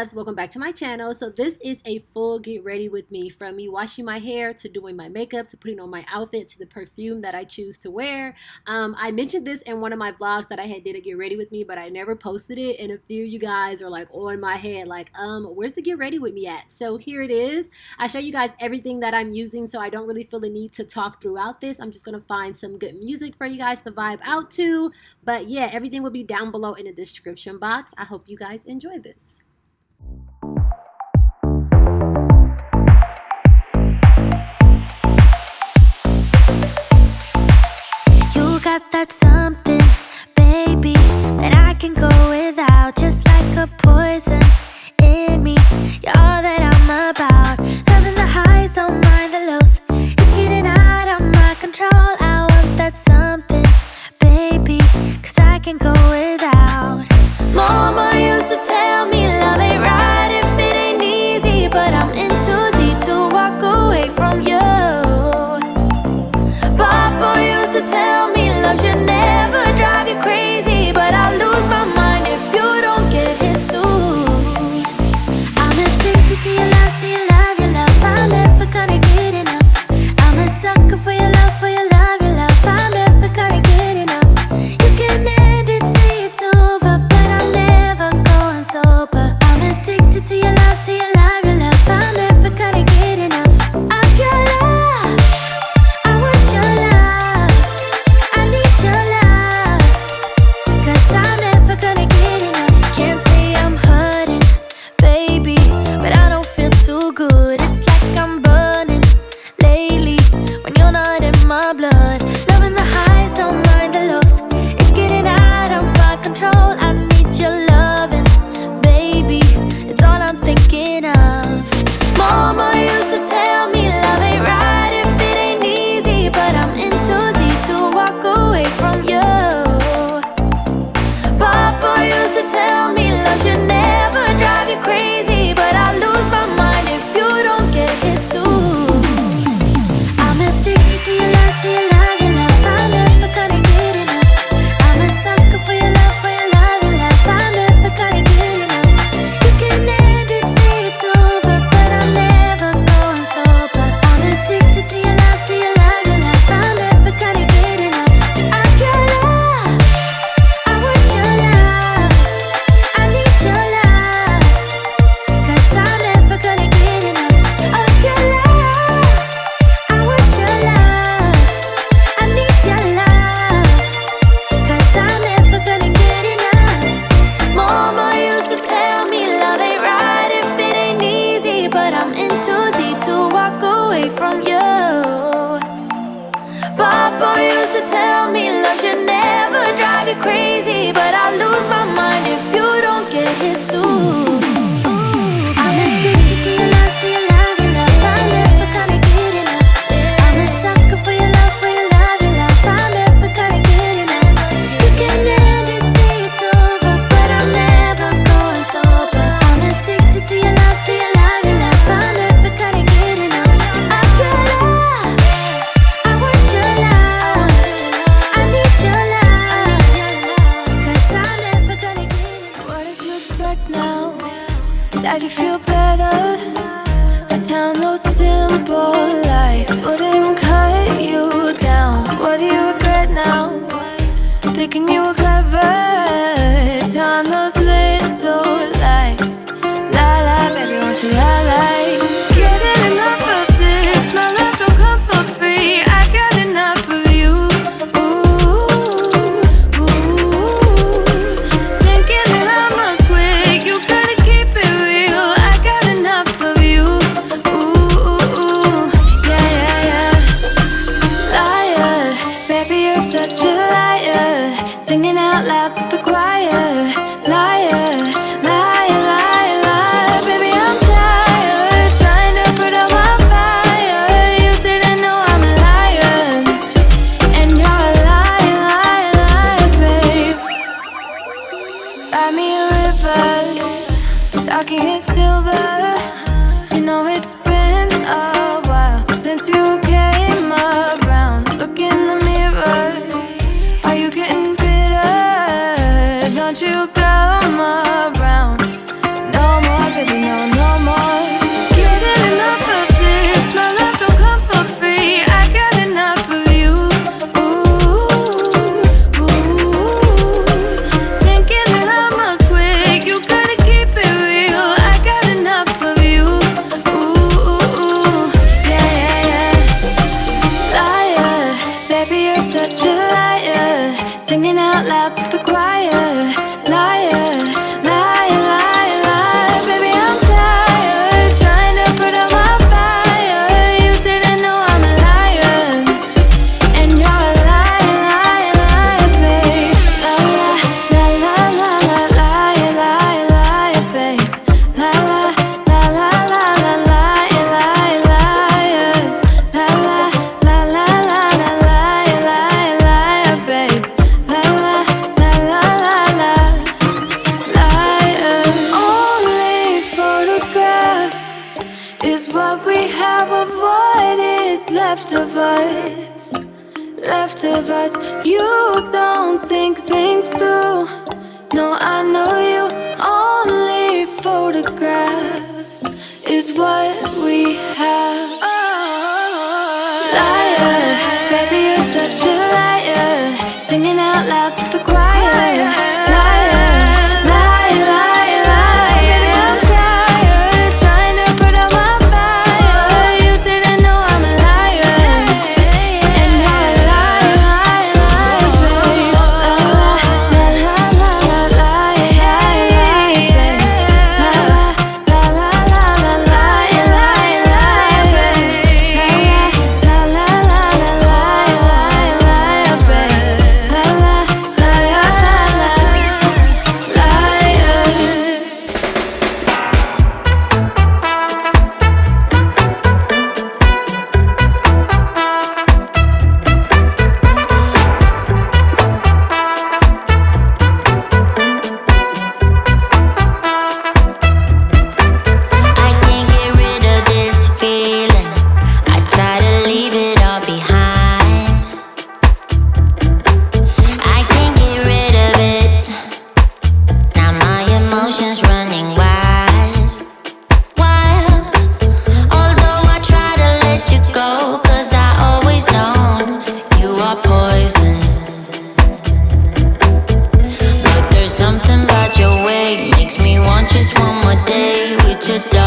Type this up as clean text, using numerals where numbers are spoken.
loves, welcome back to my channel. So this is a full get ready with me, from me washing my hair to doing my makeup to putting on my outfit to the perfume that I choose to wear. I mentioned this in one of my vlogs that I had did a get ready with me, but I never posted it, and a few of you guys are like on my head like, where's the get ready with me at? So here it is. I show you guys everything that I'm using, so I don't really feel the need to talk throughout this. I'm just gonna find some good music for you guys to vibe out to. But yeah, everything will be down below in the description box. I hope you guys enjoy this. You got that something, baby, that I can go without, just like a poison in me. You're all that I'm about, loving the highs, don't mind the lows. It's getting out of my control. I want that something, baby, 'cause I can go without. Mama used to tell me love ain't right if it ain't easy, but I'm in too deep to walk away from you. Papa used to tell me love should never drive you crazy, but I lose my mind if you don't get his suit. I'm addicted to your love, to your love, your love. I'm never gonna get enough. I'm a sucker for your love, for your love, your love. I'm never gonna get enough. You can end it, say it's over, but I'm never going sober. I'm addicted to your love, to your love, your love. I'm never gonna get enough of your love. I want your love, I need your love, 'cause I'm never gonna get enough. Can't say I'm hurting, baby, but I don't feel too good. It's like I'm burning lately when you're not in my blood. Loving the highs, don't mind the lows. It's getting out of my control. I need your loving, baby, it's all I'm thinking of. Mama used to tell me love ain't right if it ain't easy, but I'm in too deep to walk away from you. Papa used to tell me love should never drive you crazy, but I lose my mind if you don't get his suit. I'm addicted to your love, to your love, your love. I'm never gonna get enough. I'm a sucker for your love, for your love, your love. I'm never gonna get enough. You can end it, say it's over, but I'm never going sober. I'm addicted to your love, to your love, your love. I'm never gonna get enough of your love. I want your love, I need your love, 'cause I'm never gonna get enough of your love. I want your love, I need your love, 'cause I'm never gonna get enough. Mama used to tell me love ain't right if it ain't easy, but I'm in too deep to walk away from you. Papa used to tell me love should never drive you crazy, but I lose my mind if you don't get his suit. I'm addicted to your love, to your love, your love. I'm never gonna get enough. I'm a sucker for your love, for your love, your love. I'm never gonna get enough. You can end it, say it's over, but I'm never going sober. I'm addicted to your love, to your love, your love. I'm never gonna get enough of your love. I want your love, I need your love, 'cause I'm never gonna get enough. What did you expect now? That you feel better? The town, those simple lies wouldn't cut you down. What do you regret now? Thinking you were clever, telling those little lies. Lie, lie, baby, won't you lie, lie? Getting enough of this, my love don't come for free. I got enough of you. Ooh, ooh. Thinking that I'ma quit, you gotta keep it real. I got enough of you. Ooh, yeah, yeah, yeah. Liar, baby, you're such a liar. Singing out loud to the choir. Liar, liar, liar, liar. Baby, I'm tired, trying to put out my fire. You didn't know I'm a liar, and you're a liar, liar, liar, babe. Buy me a river, talking in silver. You know it's been a while since you came around. Look in the mirror, are you getting bitter? Don't you come around no more, baby. what we have of what is left of us. Left of us. You don't think things through. No, I know you. Only photographs is what we have. Liar, baby, you're such a liar. Singing out loud to the choir. Liar, lie, lie, lie. Baby, I'm tired, trying to put out my fire. You didn't know I'm a liar, and I lie, lie, lie, baby. La la la la la lie, baby. La la la la la lie, baby. La la la la lie, baby. La la la la I can't get rid of this feeling. I try to leave it all behind. I can't get rid of it. Now my emotions running wild, wild. Although I try to let you go, 'cause I always known you are poison. But there's something about your way, makes me want just one more day with your dog.